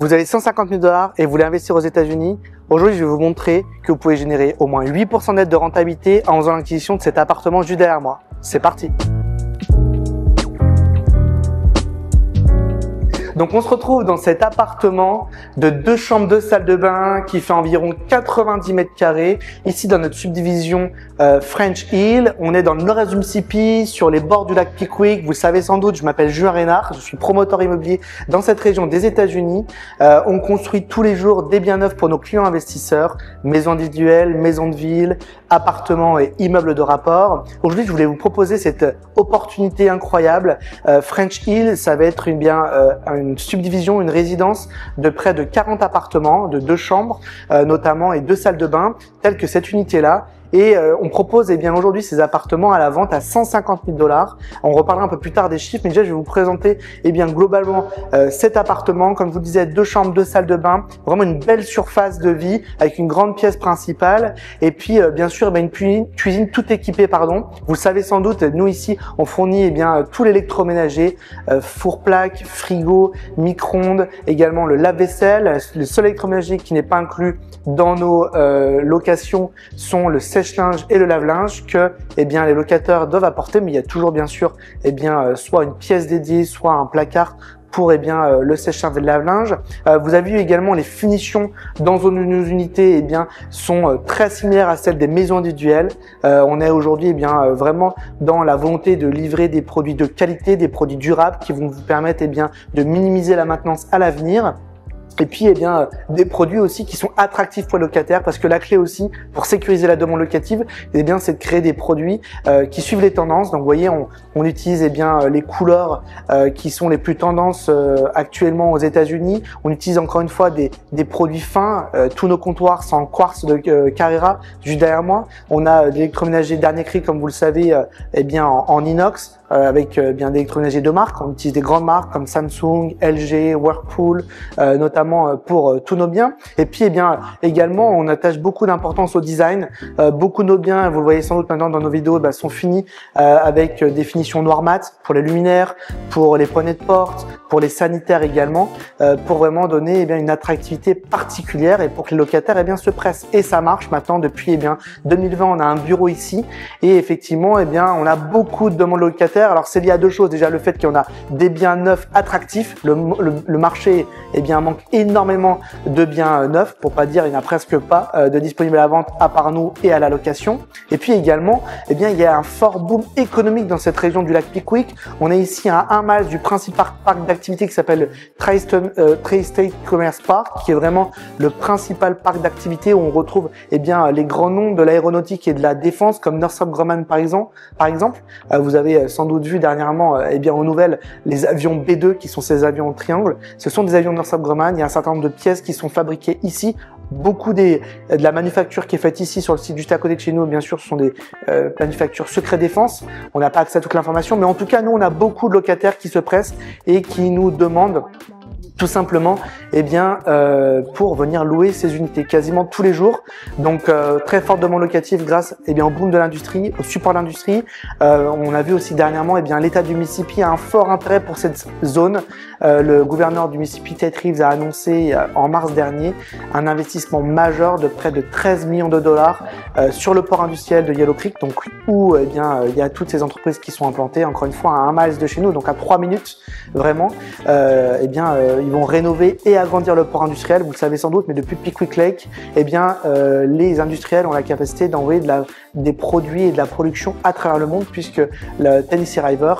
Vous avez 150 000 $ et vous voulez investir aux États-Unis. Aujourd'hui, je vais vous montrer que vous pouvez générer au moins 8% net de rentabilité en faisant l'acquisition de cet appartement juste derrière moi. C'est parti! Donc on se retrouve dans cet appartement de 2 chambres, 2 salles de bain qui fait environ 90 mètres carrés. Ici dans notre subdivision French Hill, on est dans le nord-est du Mississippi, sur les bords du lac Pickwick. Vous le savez sans doute, je m'appelle Julien Reynard, je suis promoteur immobilier dans cette région des États-Unis. On construit tous les jours des biens neufs pour nos clients investisseurs, maisons individuelles, maisons de ville, appartements et immeubles de rapport. Aujourd'hui, je voulais vous proposer cette opportunité incroyable. French Hill, ça va être une subdivision, une résidence de près de 40 appartements, de 2 chambres notamment et 2 salles de bain, telles que cette unité-là. Et on propose aujourd'hui ces appartements à la vente à 150 000 $. On reparlera un peu plus tard des chiffres, mais déjà je vais vous présenter globalement cet appartement. Comme je vous le disais, 2 chambres, 2 salles de bain, vraiment une belle surface de vie avec une grande pièce principale. Et puis bien sûr une cuisine toute équipée, pardon. Vous le savez sans doute, nous ici on fournit tout l'électroménager, four-plaque, frigo, micro-ondes, également le lave-vaisselle. Le seul électroménager qui n'est pas inclus dans nos locations sont le sèche-linge et le lave-linge que les locataires doivent apporter, mais il y a toujours bien sûr soit une pièce dédiée, soit un placard pour le sèche-linge et le lave-linge. Vous avez vu également les finitions dans nos unités sont très similaires à celles des maisons individuelles. On est aujourd'hui vraiment dans la volonté de livrer des produits de qualité, des produits durables qui vont vous permettre de minimiser la maintenance à l'avenir. Et puis des produits aussi qui sont attractifs pour les locataires, parce que la clé aussi pour sécuriser la demande locative, c'est de créer des produits qui suivent les tendances. Donc vous voyez, on utilise les couleurs qui sont les plus tendances actuellement aux États-Unis. On utilise encore une fois des produits fins. Tous nos comptoirs sont en quartz de Carrera juste derrière moi. On a de l'électroménager dernier cri, comme vous le savez, en inox. Avec des électroménagers de marque. On utilise des grandes marques comme Samsung, LG, Whirlpool, notamment pour tous nos biens. Et puis également on attache beaucoup d'importance au design. Beaucoup de nos biens, vous le voyez sans doute maintenant dans nos vidéos, sont finis avec des finitions noir mat pour les luminaires, pour les poignées de porte, pour les sanitaires également, pour vraiment donner une attractivité particulière et pour que les locataires se pressent. Et ça marche maintenant depuis 2020. On a un bureau ici et effectivement on a beaucoup de demandes locataires. Alors c'est lié à 2 choses, déjà le fait qu'on a des biens neufs attractifs, le marché manque énormément de biens neufs, pour pas dire il n'y en a presque pas de disponibles à la vente à part nous et à la location. Et puis également il y a un fort boom économique dans cette région du lac Pickwick. On est ici à 1 mile du principal parc d'activité qui s'appelle Tri-State Commerce Park, qui est vraiment le principal parc d'activité où on retrouve les grands noms de l'aéronautique et de la défense comme Northrop Grumman par exemple. Vous avez sans doute vu dernièrement aux nouvelles les avions B2 qui sont ces avions en triangle. Ce sont des avions de Northrop Grumman. Il y a un certain nombre de pièces qui sont fabriquées ici. Beaucoup de la manufacture qui est faite ici sur le site juste à côté de chez nous, bien sûr, ce sont des manufactures secret défense. On n'a pas accès à toute l'information, mais en tout cas, nous, on a beaucoup de locataires qui se pressent et qui nous demandent tout simplement pour venir louer ces unités quasiment tous les jours. Donc très forte demande locative grâce au boom de l'industrie, au support de l'industrie. On a vu aussi dernièrement l'État du Mississippi a un fort intérêt pour cette zone. Le gouverneur du Mississippi, Tate Reeves, a annoncé en mars dernier un investissement majeur de près de 13 millions de dollars sur le port industriel de Yellow Creek, donc où il y a toutes ces entreprises qui sont implantées, encore une fois à 1 mile de chez nous, donc à 3 minutes vraiment. Ils vont rénover et agrandir le port industriel. Vous le savez sans doute, mais depuis Pickwick Lake, les industriels ont la capacité d'envoyer des produits et de la production à travers le monde, puisque le Tennessee River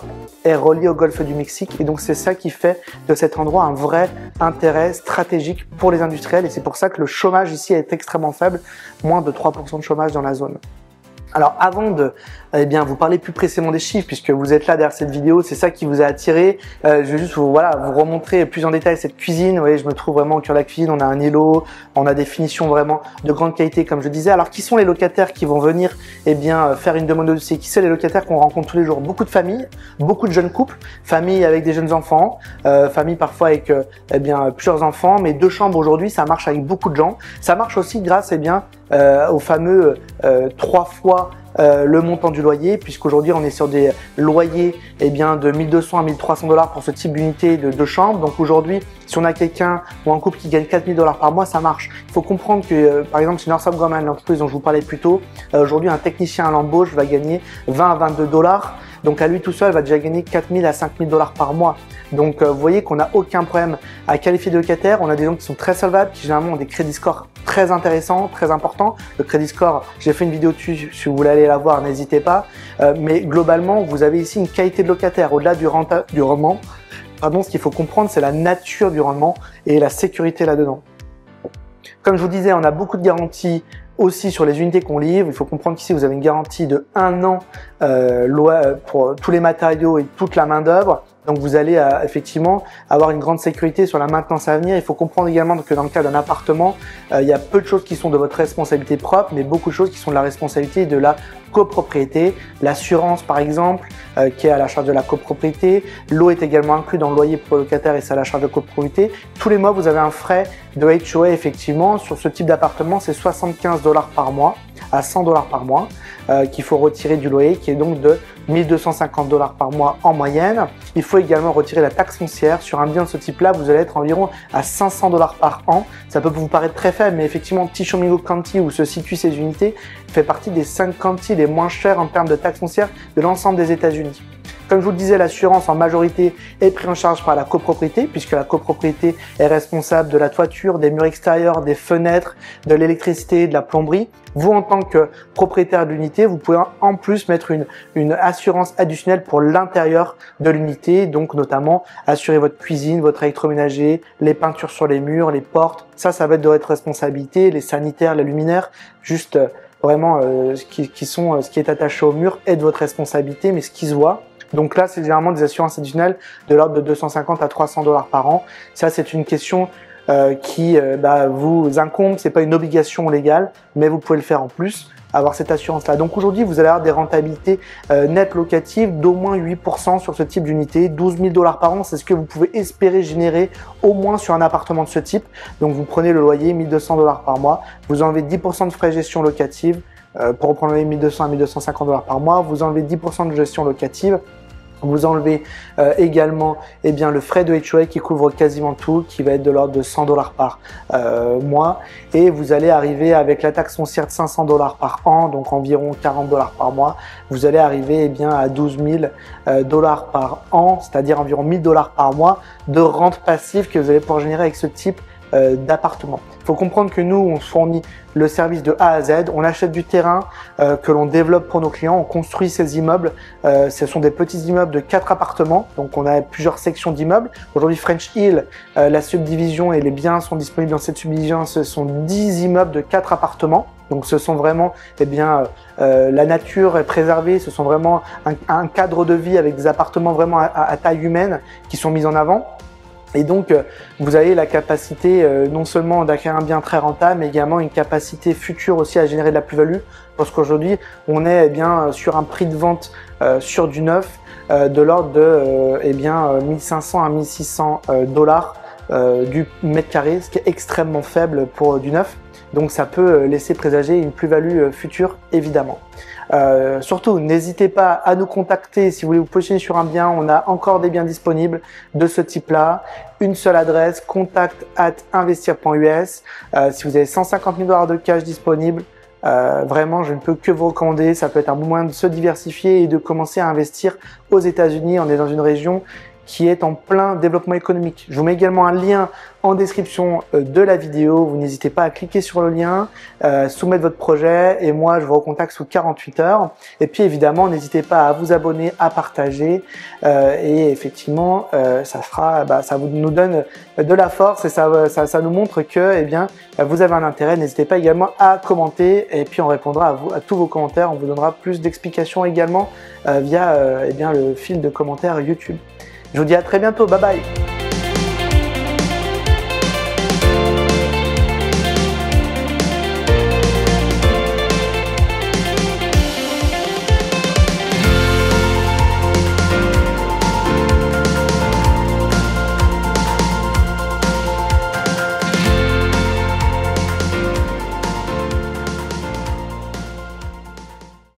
est relié au golfe du Mexique. Et donc c'est ça qui fait de cet endroit un vrai intérêt stratégique pour les industriels. Et c'est pour ça que le chômage ici est extrêmement faible, moins de 3% de chômage dans la zone. Alors avant de vous parler plus précisément des chiffres, puisque vous êtes là derrière cette vidéo, c'est ça qui vous a attiré. Je vais juste vous remontrer plus en détail cette cuisine. Vous voyez, je me trouve vraiment au cœur de la cuisine. On a un îlot, on a des finitions vraiment de grande qualité, comme je disais. Alors qui sont les locataires qui vont venir faire une demande de dossier? Qui sont les locataires qu'on rencontre tous les jours? Beaucoup de familles, beaucoup de jeunes couples, familles avec des jeunes enfants, familles parfois avec plusieurs enfants, mais 2 chambres aujourd'hui, ça marche avec beaucoup de gens. Ça marche aussi grâce au fameux 3 fois le montant du loyer, puisqu'aujourd'hui on est sur des loyers de 1200 à 1300 dollars pour ce type d'unité de 2 chambres. Donc aujourd'hui, si on a quelqu'un ou un couple qui gagne 4000 dollars par mois, ça marche. Il faut comprendre que par exemple chez Northrop Grumman, l'entreprise dont je vous parlais plus tôt, aujourd'hui un technicien à l'embauche va gagner 20 à 22 dollars. Donc à lui tout seul va déjà gagner 4000 à 5000 dollars par mois. Donc vous voyez qu'on n'a aucun problème à qualifier de locataire. On a des gens qui sont très solvables, qui généralement ont des crédits scores très intéressants, très importants. Le crédit score, j'ai fait une vidéo dessus, si vous voulez aller la voir, n'hésitez pas. Mais globalement, vous avez ici une qualité de locataire. Au-delà du rendement, ce qu'il faut comprendre, c'est la nature du rendement et la sécurité là-dedans. Comme je vous disais, on a beaucoup de garanties aussi sur les unités qu'on livre. Il faut comprendre qu'ici, vous avez une garantie de 1 an pour tous les matériaux et toute la main d'œuvre. Donc vous allez effectivement avoir une grande sécurité sur la maintenance à venir. Il faut comprendre également que dans le cas d'un appartement, il y a peu de choses qui sont de votre responsabilité propre, mais beaucoup de choses qui sont de la responsabilité de la copropriété. L'assurance par exemple, qui est à la charge de la copropriété. L'eau est également inclus dans le loyer pour le locataire et c'est à la charge de la copropriété. Tous les mois, vous avez un frais de HOA effectivement. Sur ce type d'appartement, c'est 75 dollars par mois à 100 dollars par mois qu'il faut retirer du loyer, qui est donc de 1250 dollars par mois en moyenne. Il faut également retirer la taxe foncière. Sur un bien de ce type-là, vous allez être environ à 500 dollars par an. Ça peut vous paraître très faible, mais effectivement, Tishomingo County, où se situent ces unités, fait partie des 5 counties les moins chers en termes de taxe foncière de l'ensemble des États-Unis. Comme je vous le disais, l'assurance en majorité est prise en charge par la copropriété, puisque la copropriété est responsable de la toiture, des murs extérieurs, des fenêtres, de l'électricité, de la plomberie. Vous, en tant que propriétaire de l'unité, vous pouvez en plus mettre une assurance additionnelle pour l'intérieur de l'unité, donc notamment assurer votre cuisine, votre électroménager, les peintures sur les murs, les portes. Ça va être de votre responsabilité, les sanitaires, les luminaires, juste vraiment ce qui est attaché au mur est de votre responsabilité, mais ce qui se voit. Donc là, c'est généralement des assurances additionnelles de l'ordre de 250 à 300 dollars par an. Ça, c'est une question qui vous incombe. C'est pas une obligation légale, mais vous pouvez le faire en plus, avoir cette assurance-là. Donc aujourd'hui, vous allez avoir des rentabilités nettes locatives d'au moins 8% sur ce type d'unité. 12 000 dollars par an, c'est ce que vous pouvez espérer générer au moins sur un appartement de ce type. Donc vous prenez le loyer, 1200 dollars par mois, vous enlevez 10% de frais de gestion locative. Pour reprendre les 1200 à 1250 dollars par mois, vous enlevez 10% de gestion locative. Vous enlevez également le frais de HOA qui couvre quasiment tout, qui va être de l'ordre de 100 dollars par mois. Et vous allez arriver avec la taxe foncière de 500 dollars par an, donc environ 40 dollars par mois. Vous allez arriver à 12 000 dollars par an, c'est-à-dire environ 1000 dollars par mois de rente passive que vous allez pouvoir générer avec ce type d'appartement. Il faut comprendre que nous, on fournit le service de A à Z. On achète du terrain que l'on développe pour nos clients. On construit ces immeubles. Ce sont des petits immeubles de 4 appartements. Donc, on a plusieurs sections d'immeubles. Aujourd'hui, French Hill, la subdivision et les biens sont disponibles dans cette subdivision. Ce sont 10 immeubles de 4 appartements. Donc, ce sont vraiment, la nature est préservée. Ce sont vraiment un cadre de vie avec des appartements vraiment à taille humaine qui sont mis en avant. Et donc, vous avez la capacité non seulement d'acquérir un bien très rentable, mais également une capacité future aussi à générer de la plus-value. Parce qu'aujourd'hui, on est sur un prix de vente sur du neuf de l'ordre de 1500 à 1600 dollars du mètre carré, ce qui est extrêmement faible pour du neuf. Donc, ça peut laisser présager une plus-value future, évidemment. Surtout, n'hésitez pas à nous contacter si vous voulez vous positionner sur un bien. On a encore des biens disponibles de ce type-là. Une seule adresse, contact@investir.us. Si vous avez 150 000 dollars de cash disponible, vraiment, je ne peux que vous recommander. Ça peut être un bon moyen de se diversifier et de commencer à investir aux États-Unis. On est dans une région qui est en plein développement économique. Je vous mets également un lien en description de la vidéo. Vous n'hésitez pas à cliquer sur le lien, soumettre votre projet et moi je vous recontacte sous 48 heures. Et puis évidemment, n'hésitez pas à vous abonner, à partager et effectivement, ça nous donne de la force et ça nous montre que vous avez un intérêt. N'hésitez pas également à commenter et puis on répondra à tous vos commentaires. On vous donnera plus d'explications également via le fil de commentaires YouTube. Je vous dis à très bientôt, bye bye.